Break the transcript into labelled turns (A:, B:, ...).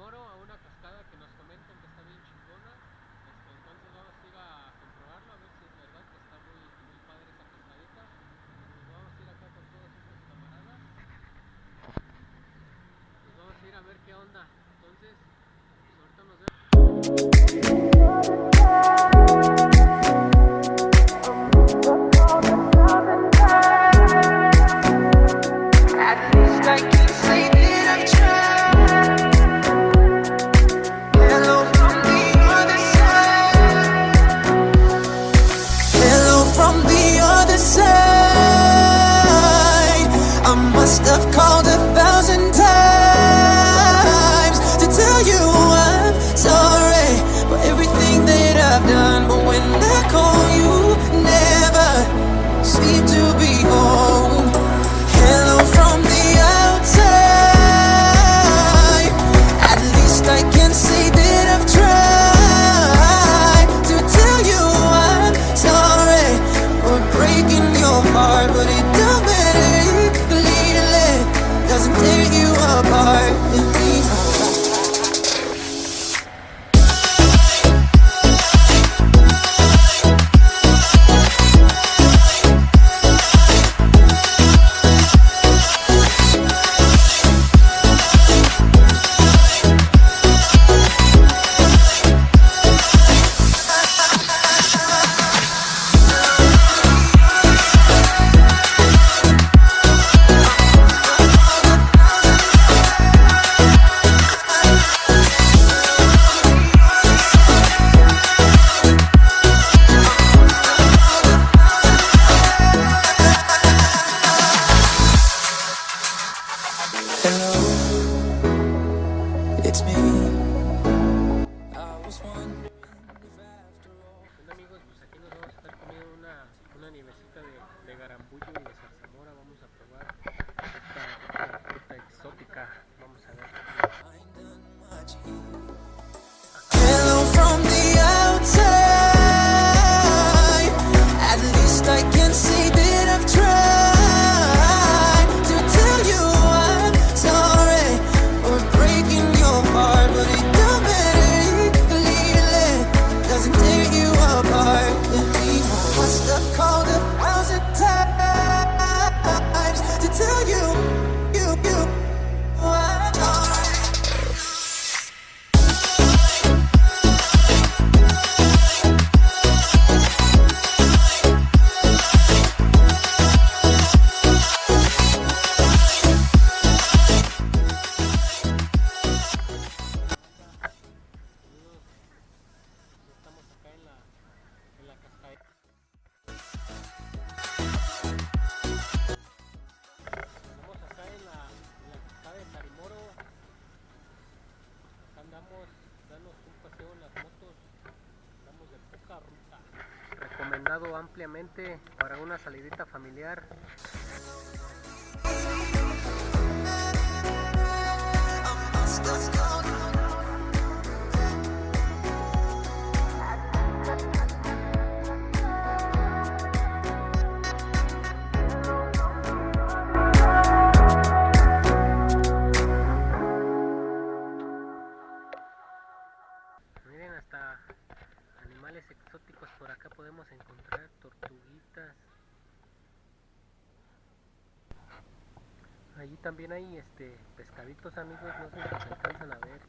A: Tarimoro a una cascada que nos comentan que está bien chingona. Entonces vamos a ir a comprobarlo, a ver si es verdad que está muy, muy padre esa cascadita. Nos vamos a ir acá con todos estos camaradas. Nos vamos a ir a ver qué onda. Entonces, pues ahorita nos vemos.
B: I've called 1,000 times to tell you I'm sorry for everything that I've done, but when I call you, never seem to be home. Hello from the outside, at least I can say that I've tried to tell you I'm sorry for breaking your heart, but it don't matter. Doesn't tear you apart anymore. It's me.
A: Bueno amigos, pues aquí nos vamos a estar comiendo una nievecita de garambullo y de zarzamora. Vamos a probar esta fruta exótica. Vamos a ver.
B: Hello from the outside, at least I can say that I've tried to tell you I'm sorry for breaking your heart, but it don't matter, clearly doesn't tear you apart anymore. Must have called 1,000 times to tell you I'm sorry.
A: Estamos acá en la cascada. Estamos acá en la cascada de Tarimoro. Acá andamos, danos un paseo en las motos. Andamos de poca ruta. Recomendado ampliamente para una salidita familiar. Miren, hasta animales exóticos por acá podemos encontrar, tortuguitas. Allí también hay pescaditos amigos, no sé si se alcanzan a ver.